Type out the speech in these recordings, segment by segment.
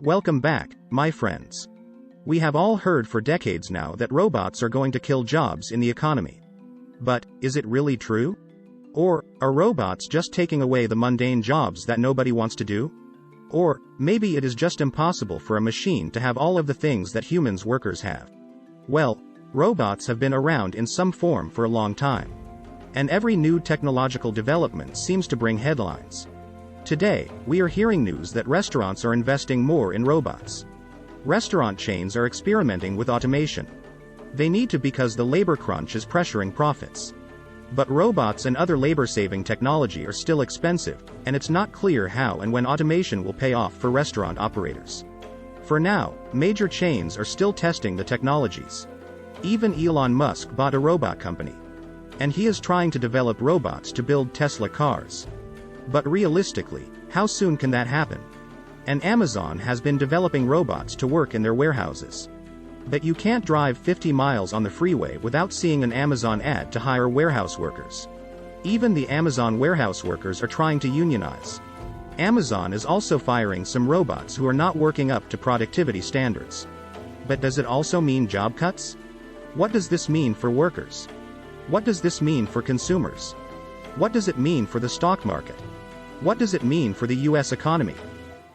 Welcome back, my friends. We have all heard for decades now that robots are going to kill jobs in the economy. But, is it really true? Or, are robots just taking away the mundane jobs that nobody wants to do? Or, maybe it is just impossible for a machine to have all of the things that humans workers have. Well, robots have been around in some form for a long time. And every new technological development seems to bring headlines. Today, we are hearing news that restaurants are investing more in robots. Restaurant chains are experimenting with automation. They need to because the labor crunch is pressuring profits. But robots and other labor-saving technology are still expensive, and it's not clear how and when automation will pay off for restaurant operators. For now, major chains are still testing the technologies. Even Elon Musk bought a robot company. And he is trying to develop robots to build Tesla cars. But realistically, how soon can that happen? And Amazon has been developing robots to work in their warehouses. But you can't drive 50 miles on the freeway without seeing an Amazon ad to hire warehouse workers. Even the Amazon warehouse workers are trying to unionize. Amazon is also firing some robots who are not working up to productivity standards. But does it also mean job cuts? What does this mean for workers? What does this mean for consumers? What does it mean for the stock market? What does it mean for the US economy?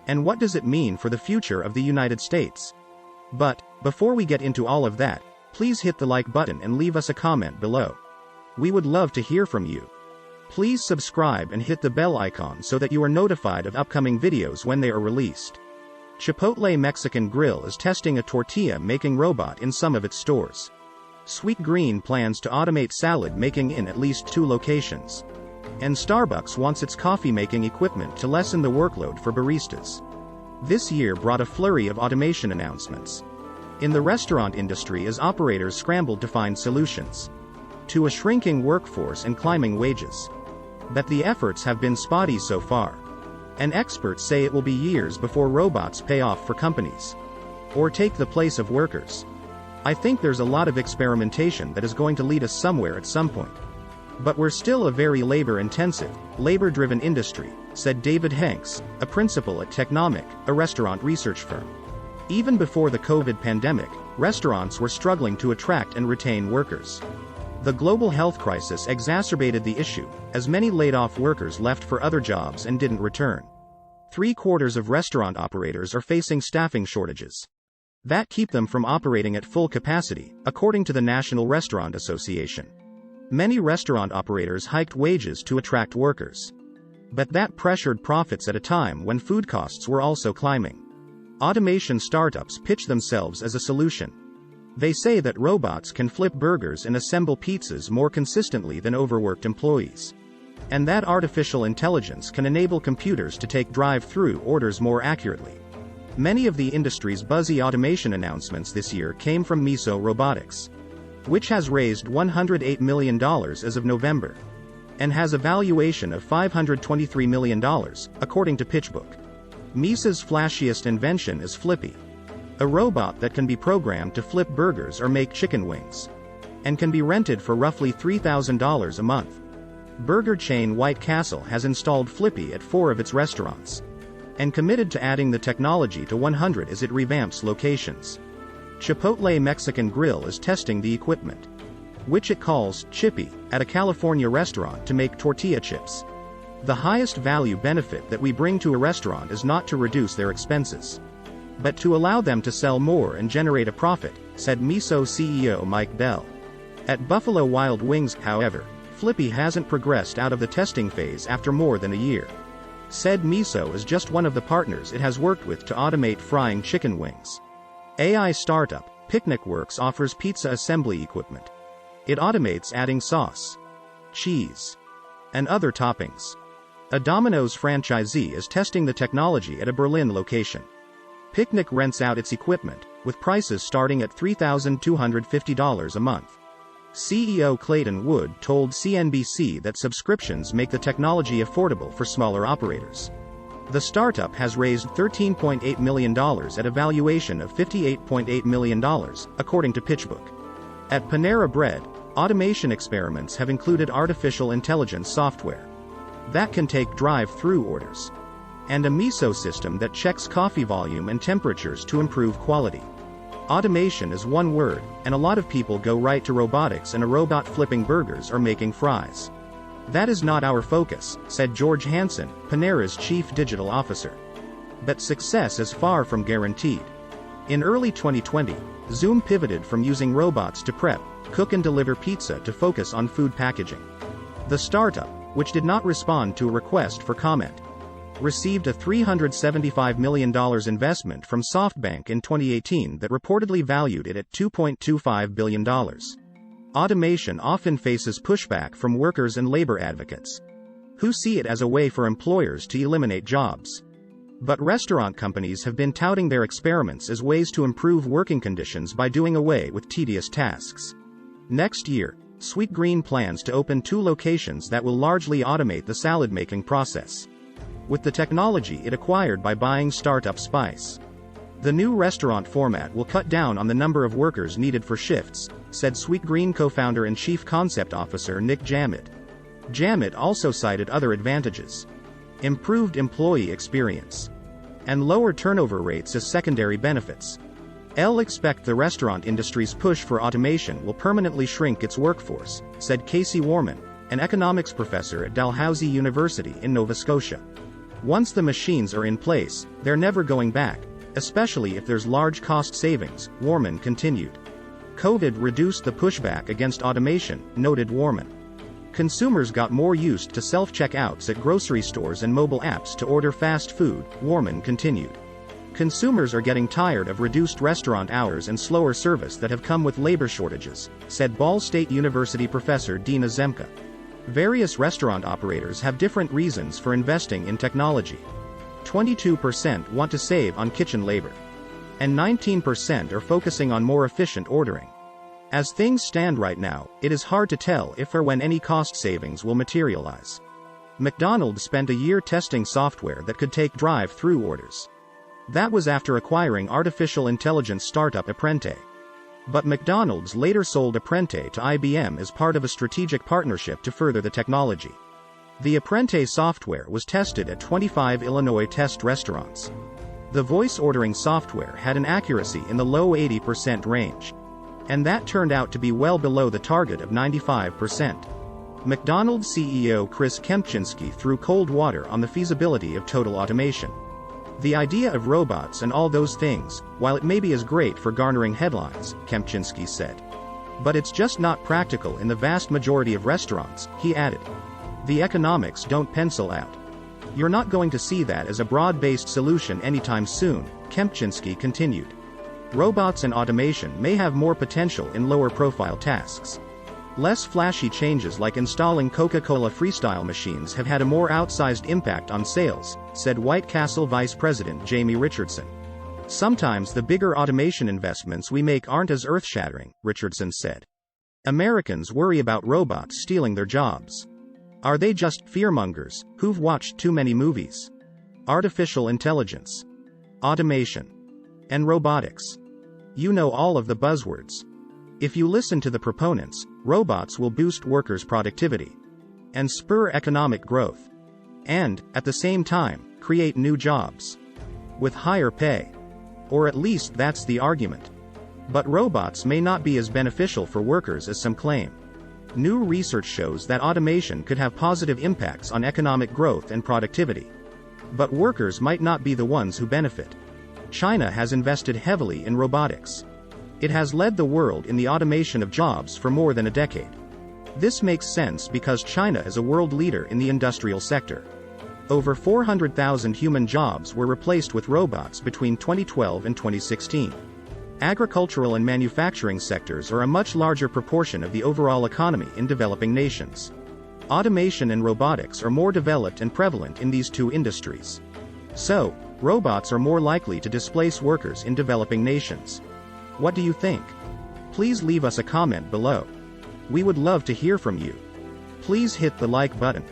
And what does it mean for the future of the United States? But, before we get into all of that, please hit the like button and leave us a comment below. We would love to hear from you. Please subscribe and hit the bell icon so that you are notified of upcoming videos when they are released. Chipotle Mexican Grill is testing a tortilla-making robot in some of its stores. Sweet Green plans to automate salad making in at least 2 locations. And Starbucks wants its coffee-making equipment to lessen the workload for baristas. This year brought a flurry of automation announcements. In the restaurant industry as operators scrambled to find solutions to a shrinking workforce and climbing wages. But the efforts have been spotty so far. And experts say it will be years before robots pay off for companies. Or take the place of workers. I think there's a lot of experimentation that is going to lead us somewhere at some point. But we're still a very labor-intensive, labor-driven industry, said David Hanks, a principal at Technomic, a restaurant research firm. Even before the COVID pandemic, restaurants were struggling to attract and retain workers. The global health crisis exacerbated the issue, as many laid-off workers left for other jobs and didn't return. 3/4 of restaurant operators are facing staffing shortages that keep them from operating at full capacity, according to the National Restaurant Association. Many restaurant operators hiked wages to attract workers. But that pressured profits at a time when food costs were also climbing. Automation startups pitch themselves as a solution. They say that robots can flip burgers and assemble pizzas more consistently than overworked employees. And that artificial intelligence can enable computers to take drive-through orders more accurately. Many of the industry's buzzy automation announcements this year came from Miso Robotics, which has raised $108 million as of November, and has a valuation of $523 million, according to PitchBook. Miso's flashiest invention is Flippy, a robot that can be programmed to flip burgers or make chicken wings, and can be rented for roughly $3,000 a month. Burger chain White Castle has installed Flippy at 4 of its restaurants, and committed to adding the technology to 100 as it revamps locations. Chipotle Mexican Grill is testing the equipment, which it calls Chippy, at a California restaurant to make tortilla chips. The highest value benefit that we bring to a restaurant is not to reduce their expenses, but to allow them to sell more and generate a profit, said Miso CEO Mike Bell. At Buffalo Wild Wings, however, Flippy hasn't progressed out of the testing phase after more than a year. Said Miso is just one of the partners it has worked with to automate frying chicken wings. AI startup, PicnicWorks offers pizza assembly equipment. It automates adding sauce, cheese, and other toppings. A Domino's franchisee is testing the technology at a Berlin location. Picnic rents out its equipment, with prices starting at $3,250 a month. CEO Clayton Wood told CNBC that subscriptions make the technology affordable for smaller operators. The startup has raised $13.8 million at a valuation of $58.8 million, according to PitchBook. At Panera Bread, automation experiments have included artificial intelligence software that can take drive-through orders and a miso system that checks coffee volume and temperatures to improve quality. Automation is one word, and a lot of people go right to robotics and a robot flipping burgers or making fries. That is not our focus, said George Hansen, Panera's chief digital officer. But success is far from guaranteed. In early 2020, Zoom pivoted from using robots to prep, cook and deliver pizza to focus on food packaging. The startup, which did not respond to a request for comment, received a $375 million investment from SoftBank in 2018 that reportedly valued it at $2.25 billion. Automation often faces pushback from workers and labor advocates, who see it as a way for employers to eliminate jobs. But restaurant companies have been touting their experiments as ways to improve working conditions by doing away with tedious tasks. Next year, Sweetgreen plans to open 2 locations that will largely automate the salad-making process, with the technology it acquired by buying startup Spice. The new restaurant format will cut down on the number of workers needed for shifts, said Sweetgreen co-founder and chief concept officer Nick Jamit. Jamit also cited other advantages: improved employee experience and lower turnover rates as secondary benefits. "I'll expect the restaurant industry's push for automation will permanently shrink its workforce," said Casey Warman, an economics professor at Dalhousie University in Nova Scotia. "Once the machines are in place, they're never going back, especially if there's large cost savings," Warman continued. "COVID reduced the pushback against automation," noted Warman. "Consumers got more used to self-checkouts at grocery stores and mobile apps to order fast food," Warman continued. "Consumers are getting tired of reduced restaurant hours and slower service that have come with labor shortages," said Ball State University professor Dina Zemka. "Various restaurant operators have different reasons for investing in technology. 22% want to save on kitchen labor, and 19% are focusing on more efficient ordering. As things stand right now, it is hard to tell if or when any cost savings will materialize." McDonald's spent a year testing software that could take drive-through orders. That was after acquiring artificial intelligence startup Apprente. But McDonald's later sold Apprente to IBM as part of a strategic partnership to further the technology. The Apprente software was tested at 25 Illinois test restaurants. The voice ordering software had an accuracy in the low 80% range, and that turned out to be well below the target of 95%. McDonald's CEO Chris Kempczinski threw cold water on the feasibility of total automation. "The idea of robots and all those things, while it maybe is great for garnering headlines," Kempczinski said, "but it's just not practical in the vast majority of restaurants," he added. "The economics don't pencil out. You're not going to see that as a broad-based solution anytime soon," Kempczinski continued. "Robots and automation may have more potential in lower-profile tasks. Less flashy changes like installing Coca-Cola Freestyle machines have had a more outsized impact on sales," said White Castle Vice President Jamie Richardson. "Sometimes the bigger automation investments we make aren't as earth-shattering," Richardson said. "Americans worry about robots stealing their jobs. Are they just fearmongers who've watched too many movies? Artificial intelligence, automation, and robotics. You know all of the buzzwords. If you listen to the proponents, robots will boost workers' productivity and spur economic growth, and, at the same time, create new jobs with higher pay. Or at least that's the argument. But robots may not be as beneficial for workers as some claim. New research shows that automation could have positive impacts on economic growth and productivity. But workers might not be the ones who benefit. China has invested heavily in robotics. It has led the world in the automation of jobs for more than a decade. This makes sense because China is a world leader in the industrial sector. Over 400,000 human jobs were replaced with robots between 2012 and 2016. Agricultural and manufacturing sectors are a much larger proportion of the overall economy in developing nations. Automation and robotics are more developed and prevalent in these two industries. So, robots are more likely to displace workers in developing nations. What do you think? Please leave us a comment below. We would love to hear from you. Please hit the like button.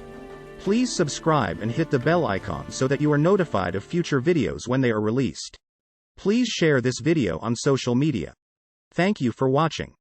Please subscribe and hit the bell icon so that you are notified of future videos when they are released. Please share this video on social media. Thank you for watching.